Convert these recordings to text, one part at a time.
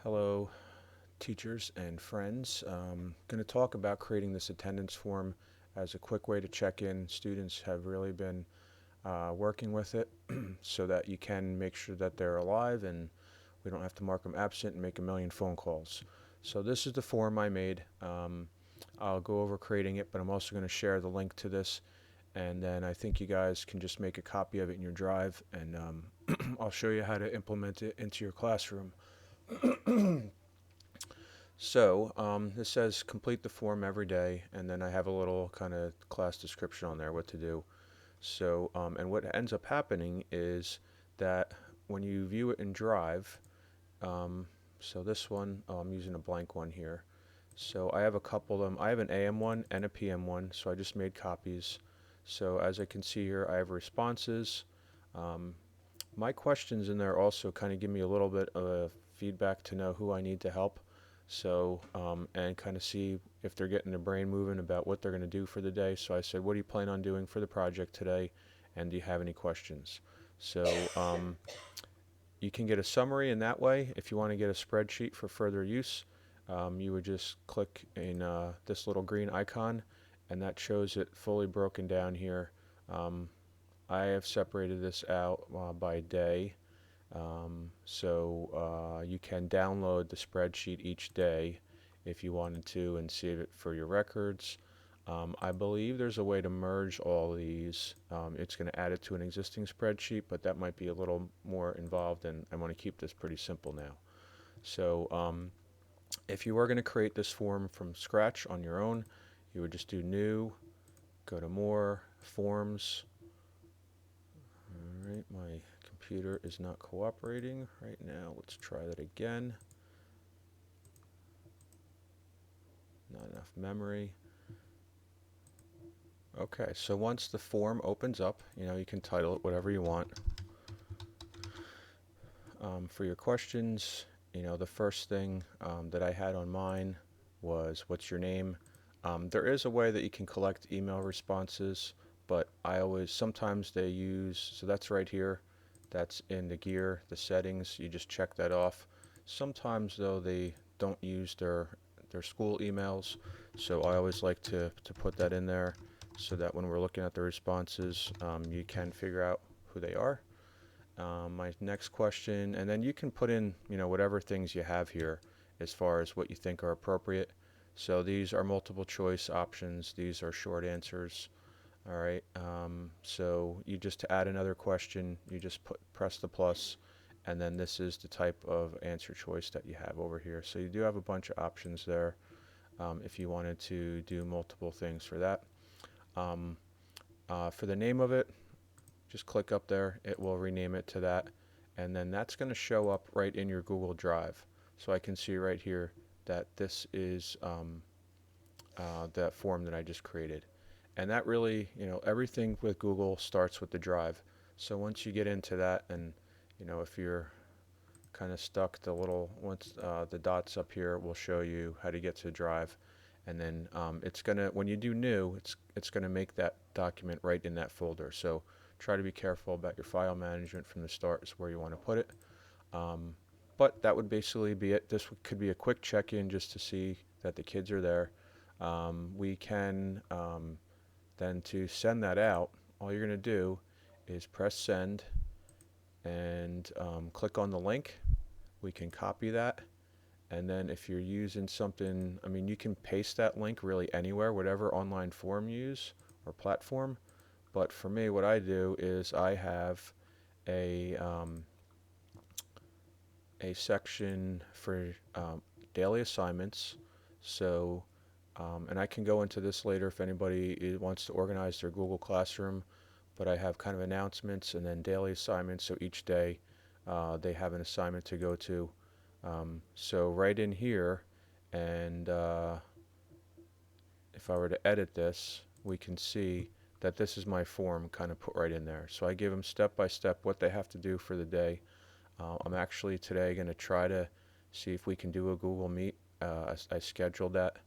Hello, teachers and friends. Going to talk about creating this attendance form as a quick way to check in. Students have really been working with it so that you can make sure that they're alive and we don't have to mark them absent and make a million phone calls. So this is the form I made. I'll go over creating it, but I'm also going to share the link to this, and then I think you guys can just make a copy of it in your drive, and I'll show you how to implement it into your classroom. So this says complete the form every day, and then I have a little kind of class description on there what to do. And what ends up happening is that when you view it in Drive, um, so this one, I'm using a blank one here. So I have a couple of them. I have an AM one and a PM one, so I just made copies. So as I can see here, I have responses. Um, my questions in there also kind of give me a little bit of feedback to know who I need to help. And kind of see if they're getting their brain moving about what they're going to do for the day. So I said, what do you plan on doing for the project today? And do you have any questions? So you can get a summary in that way. If you want to get a spreadsheet for further use, you would just click in this little green icon, and that shows it fully broken down here. Um, I have separated this out by day. You can download the spreadsheet each day if you wanted to and save it for your records. I believe there's a way to merge all these. It's going to add it to an existing spreadsheet, but that might be a little more involved, and I want to keep this pretty simple now. So if you were going to create this form from scratch on your own, you would just do New, go to More, Forms. All right, my computer is not cooperating right now. Let's try that again. Not enough memory. Okay, so once the form opens up, you can title it whatever you want. For your questions, the first thing that I had on mine was what's your name? There is a way that you can collect email responses, but sometimes they use, so that's right here. That's in the gear, the settings. You just check that off. Sometimes, though, they don't use their school emails, so I always like to put that in there so that when we're looking at the responses, you can figure out who they are. My next question, and then you can put in, whatever things you have here as far as what you think are appropriate. So these are multiple choice options. These are short answers. All right. So you just add another question, you just press the plus, and then this is the type of answer choice that you have over here. So you do have a bunch of options there if you wanted to do multiple things for that. Um, for the name of it, just click up there. It will rename it to that. And then that's going to show up right in your Google Drive. So I can see right here that this is that form that I just created. And that really, everything with Google starts with the Drive. So once you get into that, and if you're kind of stuck, once the dots up here will show you how to get to Drive, and then it's gonna, when you do New, it's gonna make that document right in that folder. So try to be careful about your file management from the start is where you want to put it. Um, but that would basically be it. This could be a quick check-in just to see that the kids are there. We can then to send that out, all you're going to do is press send and click on the link. We can copy that. And then if you're using something, I mean, you can paste that link really anywhere, whatever online form you use or platform. But for me, what I do is I have a, um, a section for daily assignments. And I can go into this later if anybody wants to organize their Google Classroom, but I have kind of announcements and then daily assignments. So each day they have an assignment to go to. So right in here, and if I were to edit this, we can see that this is my form kind of put right in there. So I give them step by step what they have to do for the day. I'm actually today going to try to see if we can do a Google Meet. I scheduled that,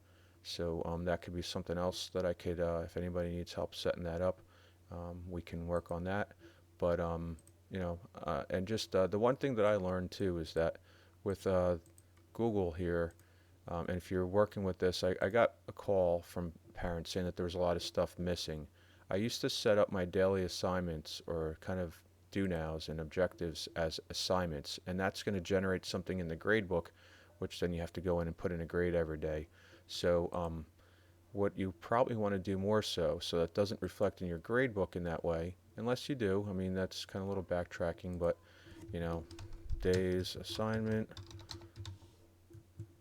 so that could be something else that I could, if anybody needs help setting that up, we can work on that. But and just the one thing that I learned too is that with Google here, and if you're working with this, I got a call from parents saying that there was a lot of stuff missing. I used to set up my daily assignments or kind of do nows and objectives as assignments, and that's going to generate something in the grade book, which then you have to go in and put in a grade every day. So what you probably want to do more so that doesn't reflect in your grade book in that way, unless you do. I mean, that's kind of a little backtracking, but you know, days assignment,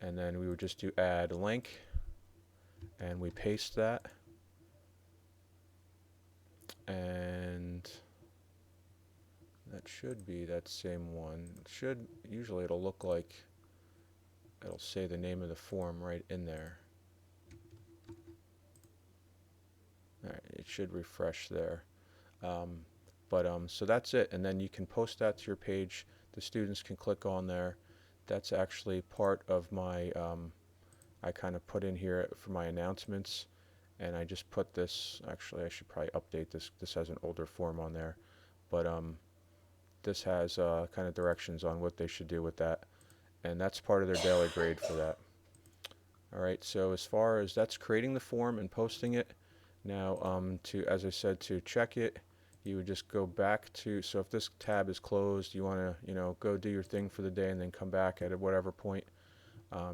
and then we would just do add link, and we paste that, and that should be that same one. Usually it'll look like, it'll say the name of the form right in there. Alright, it should refresh there. Um, so that's it, and then you can post that to your page. The students can click on there. That's actually part of my, I kind of put in here for my announcements, and I just put this, actually I should probably update this. This has an older form on there, but this has kind of directions on what they should do with that, and that's part of their daily grade for that. Alright, so as far as that's creating the form and posting it, now as I said, to check it, you would just go back to, so if this tab is closed, you want to, go do your thing for the day and then come back at whatever point,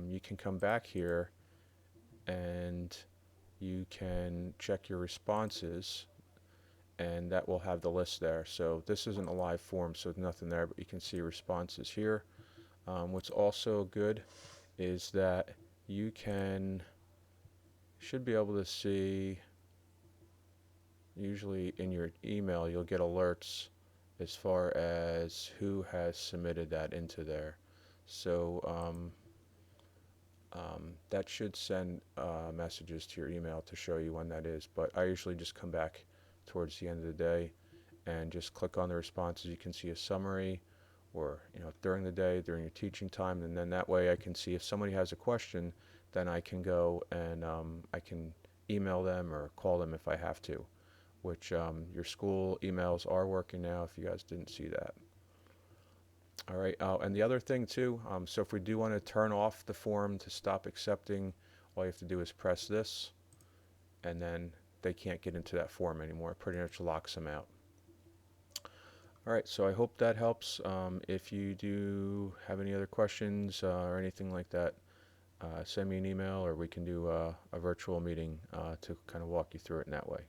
you can come back here and you can check your responses, and that will have the list there. So this isn't a live form, so there's nothing there, but you can see responses here. What's also good is that you should be able to see, usually in your email you'll get alerts as far as who has submitted that into there. So that should send messages to your email to show you when that is, but I usually just come back towards the end of the day and just click on the responses. You can see a summary, or during the day, during your teaching time, and then that way I can see if somebody has a question, then I can go and I can email them or call them if I have to, which your school emails are working now if you guys didn't see that. All right, and the other thing too, so if we do want to turn off the form to stop accepting, all you have to do is press this, and then they can't get into that form anymore. It pretty much locks them out. All right, so I hope that helps. If you do have any other questions or anything like that, send me an email, or we can do a virtual meeting to kind of walk you through it in that way.